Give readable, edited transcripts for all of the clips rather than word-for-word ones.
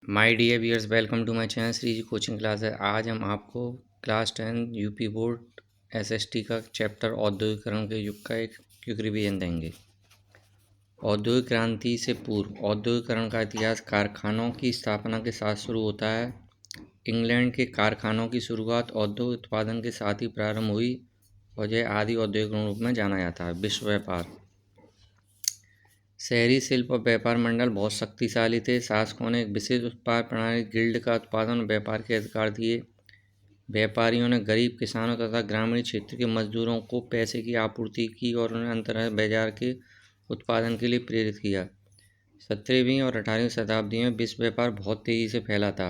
My dear viewers, welcome to my channel Shri ji coaching class है। आज हम आपको क्लास 10 यूपी बोर्ड एसएसटी का चैप्टर औद्योगिकरण के युग का एक क्विक रिवीजन देंगे। औद्योगिक क्रांति से पूर्व औद्योगिकरण का इतिहास कारखानों की स्थापना के साथ शुरू होता है। इंग्लैंड के कारखानों की शुरुआत औद्योगिक उत्पादन के साथ ही प्रारंभ हुई और यह आदि औद्योगिक रूप में जाना जाता है। विश्व व्यापार, शहरी शिल्प और व्यापार मंडल बहुत शक्तिशाली थे। शासकों ने एक विशेष उत्पाद प्रणाली गिल्ड का उत्पादन और व्यापार के अधिकार दिए। व्यापारियों ने गरीब किसानों तथा ग्रामीण क्षेत्र के मजदूरों को पैसे की आपूर्ति की और उन्हें अंतर्राष्ट्रीय बाजार के उत्पादन के लिए प्रेरित किया। 17वीं और 18वीं शताब्दी में विश्व व्यापार बहुत तेज़ी से फैला था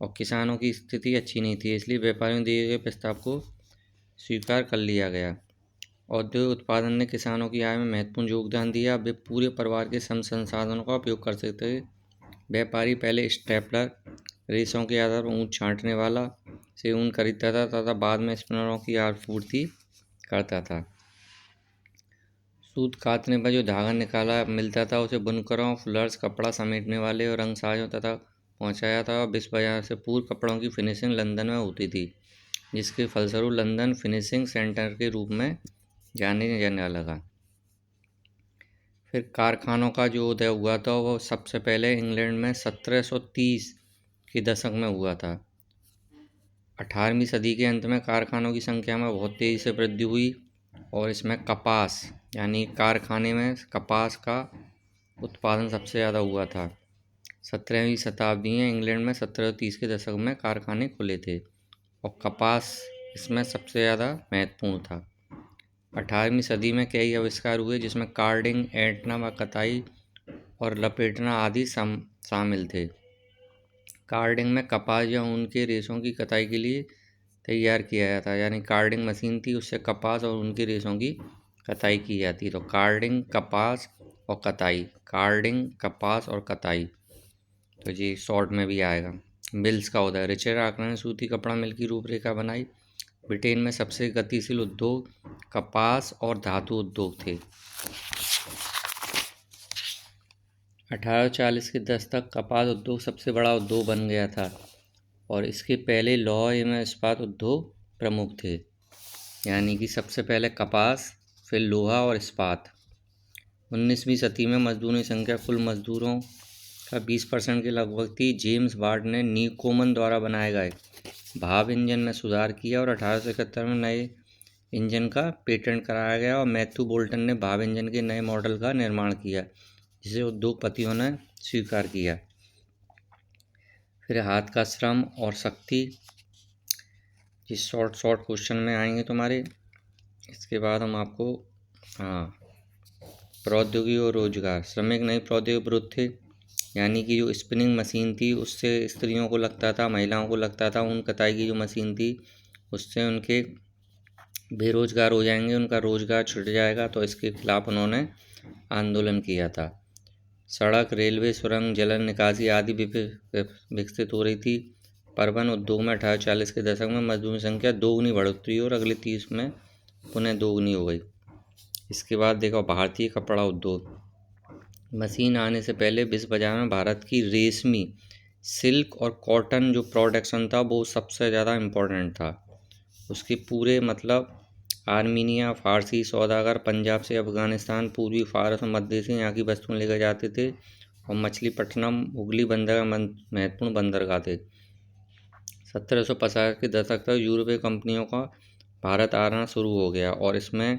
और किसानों की स्थिति अच्छी नहीं थी, इसलिए व्यापारियों ने दिए गए प्रस्ताव को स्वीकार कर लिया गया। औद्योगिक उत्पादन ने किसानों की आय में महत्वपूर्ण योगदान दिया। वे पूरे परिवार के संसाधनों का उपयोग कर सकते थे। व्यापारी पहले स्टेपलर, रेशों के आधार पर ऊन छाँटने वाला से ऊन खरीदता था तथा बाद में स्पिनरों की आपूर्ति करता था। सूत कातने पर जो धागा निकाला मिलता था उसे बुनकरों, फुलर्स, कपड़ा समेटने वाले और रंगसाजों तथा पहुँचाया था। विश्व बाजार से पूर्व कपड़ों की फिनिशिंग लंदन में होती थी, जिसके फलस्वरूप लंदन फिनिशिंग सेंटर के रूप में जाने जाने लगा। फिर कारखानों का जो उदय हुआ था वो सबसे पहले इंग्लैंड में 1730 के दशक में हुआ था। 18वीं सदी के अंत में कारखानों की संख्या में बहुत तेज़ी से वृद्धि हुई और इसमें कपास यानी कारखाने में कपास का उत्पादन सबसे ज़्यादा हुआ था। 17वीं शताब्दी में इंग्लैंड में 1730 के दशक में कारखाने खुले थे और कपास इसमें सबसे ज़्यादा महत्वपूर्ण था। 18वीं सदी में कई आविष्कार हुए जिसमें कार्डिंग, ऐंठना व कताई और लपेटना आदि शामिल थे। कार्डिंग में कपास या ऊन के रेशों की कताई के लिए तैयार किया जाता है, यानी कार्डिंग मशीन थी, उससे कपास और ऊन के रेशों की कताई की जाती। तो कार्डिंग, कपास और कताई, कार्डिंग, कपास और कताई, तो जी शॉर्ट में भी आएगा। मिल्स का उदय, रिचर्ड आर्कराइट ने सूती कपड़ा मिल की रूपरेखा बनाई। ब्रिटेन में सबसे गतिशील उद्योग कपास और धातु उद्योग थे। 1840 के दशक तक कपास उद्योग सबसे बड़ा उद्योग बन गया था और इसके पहले लौह एवं इस्पात उद्योग प्रमुख थे, यानी कि सबसे पहले कपास, फिर लोहा और इस्पात। 19वीं सदी में मजदूरों की संख्या कुल मजदूरों का 20% के लगभग थी। जेम्स वार्ड ने न्यूकोमन द्वारा बनाए गए भाप इंजन में सुधार किया और 1871 में नए इंजन का पेटेंट कराया गया और मैथ्यू बोल्टन ने भाप इंजन के नए मॉडल का निर्माण किया, जिसे उद्योगपतियों ने स्वीकार किया। फिर हाथ का श्रम और शक्ति, जिस शॉर्ट क्वेश्चन में आएंगे तुम्हारे। इसके बाद हम आपको प्रौद्योगिकी और रोजगार, श्रमिक नई प्रौद्योगिकी विरुद्ध थे, यानी कि जो स्पिनिंग मशीन थी उससे स्त्रियों को लगता था, महिलाओं को लगता था। ऊन कताई की जो मशीन थी उससे उनके बेरोजगार हो जाएंगे, उनका रोजगार छूट जाएगा, तो इसके खिलाफ उन्होंने आंदोलन किया था। सड़क, रेलवे, सुरंग, जल निकासी आदि विकसित हो रही थी। परिवहन उद्योग में 1840 के दशक में मजदूरों की संख्या दोगुनी बढ़ोतरी और अगले 30 में पुनः दोगुनी हो गई। इसके बाद देखो भारतीय कपड़ा उद्योग, मशीन आने से पहले विश्व बाजार में भारत की रेशमी, सिल्क और कॉटन जो प्रोडक्शन था वो सबसे ज़्यादा इम्पोर्टेंट था। उसके पूरे मतलब आर्मीनिया, फारसी सौदागर पंजाब से अफगानिस्तान, पूर्वी फारस और मध्य से यहाँ की वस्तुएं लेकर जाते थे और मछलीपट्टनम, हुगली बंदरगाह महत्वपूर्ण बंदरगाह थे। 1750 के दशक तक यूरोपीय कंपनियों का भारत आना शुरू हो गया और इसमें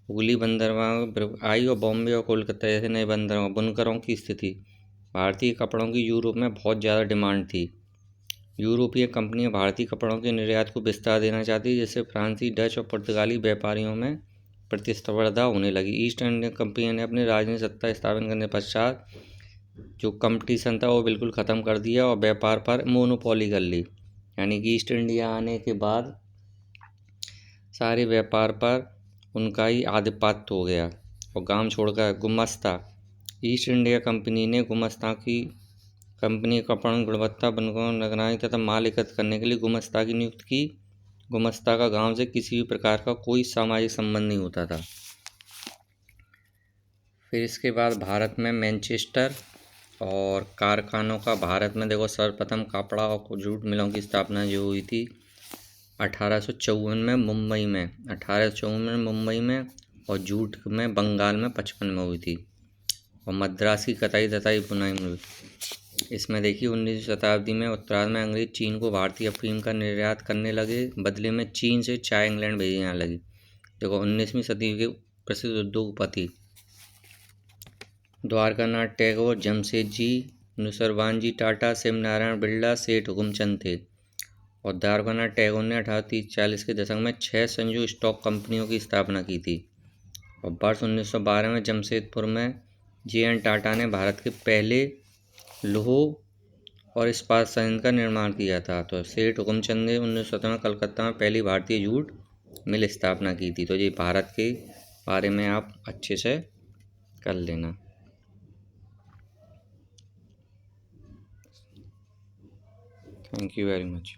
हुगली बंदरगाह आई और बॉम्बे और कोलकाता जैसे नए बंदरगाह। बुनकरों की स्थिति, भारतीय कपड़ों की यूरोप में बहुत ज़्यादा डिमांड थी। यूरोपीय कंपनियां भारतीय कपड़ों के निर्यात को विस्तार देना चाहती, जिससे फ्रांसीसी, डच और पुर्तगाली व्यापारियों में प्रतिस्पर्धा होने लगी। ईस्ट इंडिया कंपनी ने अपनी राजनीतिक सत्ता स्थापन करने पश्चात जो कंपटीशन था वो बिल्कुल ख़त्म कर दिया और व्यापार पर मोनोपोली कर ली, यानी कि ईस्ट इंडिया आने के बाद सारे व्यापार पर उनका ही आधिपत्य हो गया। और गांव छोड़कर गुमस्ता, ईस्ट इंडिया कंपनी ने गुमस्ता की कंपनी कपड़ों की गुणवत्ता, बनकों, निगरानी तथा माल एकत्र करने के लिए गुमस्ता की नियुक्त की। गुमस्ता का गांव से किसी भी प्रकार का कोई सामाजिक संबंध नहीं होता था। फिर इसके बाद भारत में मैनचेस्टर और कारखानों का भारत में देखो सर्वप्रथम कपड़ा और जूट मिलों की स्थापना जो हुई थी 1854 में मुंबई में, 1854 में मुंबई में, और जूट में बंगाल में 55 में हुई थी। और मद्रास की कताई तताई बुनाई में हुई। इसमें देखिए 19वीं शताब्दी में उत्तरार्ध में अंग्रेज चीन को भारतीय अफीम का निर्यात करने लगे, बदले में चीन से चाय इंग्लैंड भेजने लगी। देखो 19वीं सदी के प्रसिद्ध उद्योगपति द्वारकानाथ टैगोर, जमशेदजी नुसरवानजी टाटा, शिव नारायण बिरला, सेठ हुकुमचंद थे। और द्वारकानाथ टैगोर ने 1830-40 के दशक में 6 संयुक्त स्टॉक कंपनियों की स्थापना की थी। और वर्ष 1912 में जमशेदपुर में जे.एन. टाटा ने भारत के पहले लौह और इस्पात संयंत्र का निर्माण किया था। तो सेठ हुकुमचंद ने 1917 में कलकत्ता में पहली भारतीय जूट मिल स्थापना की थी। तो ये भारत के बारे में आप अच्छे से कर लेना। Thank you very much.